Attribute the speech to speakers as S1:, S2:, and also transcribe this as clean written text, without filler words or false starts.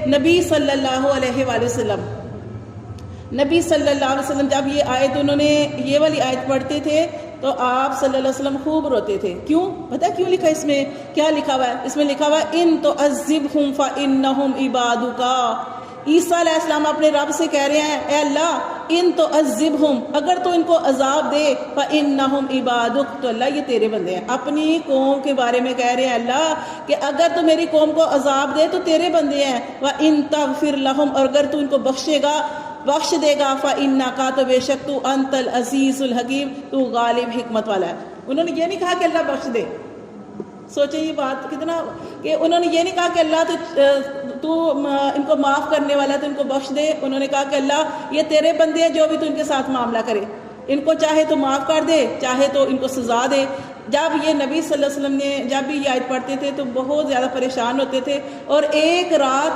S1: نبی صلی اللہ علیہ وآلہ وسلم، نبی صلی اللہ علیہ وسلم جب یہ آیت انہوں نے یہ والی آیت پڑھتے تھے تو آپ صلی اللہ علیہ وسلم خوب روتے تھے. کیوں؟ پتہ کیوں لکھا اس میں؟ کیا لکھا ہوا ہے اس میں؟ لکھا ہوا ہے ان تعذبہم فانہم عبادک. عیسیٰ علیہ السلام اپنے رب سے کہہ رہے ہیں اے اللہ ان تعذبہم، اگر تو ان کو عذاب دے، فانہم عبادک، تو اللہ یہ تیرے بندے ہیں. اپنی قوم کے بارے میں کہہ رہے ہیں اللہ کہ اگر تو میری قوم کو عذاب دے تو تیرے بندے ہیں. وان تغفر لہم، اور اگر تو ان کو بخشے گا، بخش دے گا، فإنک، تو بے شک تو، انت العزیز الحکیم، تو غالب حکمت والا ہے. انہوں نے یہ نہیں کہا کہ اللہ بخش دے. سوچیں یہ بات کتنا، کہ انہوں نے یہ نہیں کہا کہ اللہ تو ان کو معاف کرنے والا ہے تو ان کو بخش دے. انہوں نے کہا کہ اللہ یہ تیرے بندے ہیں، جو بھی تو ان کے ساتھ معاملہ کرے، ان کو چاہے تو معاف کر دے، چاہے تو ان کو سزا دے. جب یہ نبی صلی اللہ علیہ وسلم نے جب بھی یہ آیت پڑھتے تھے تو بہت زیادہ پریشان ہوتے تھے، اور ایک رات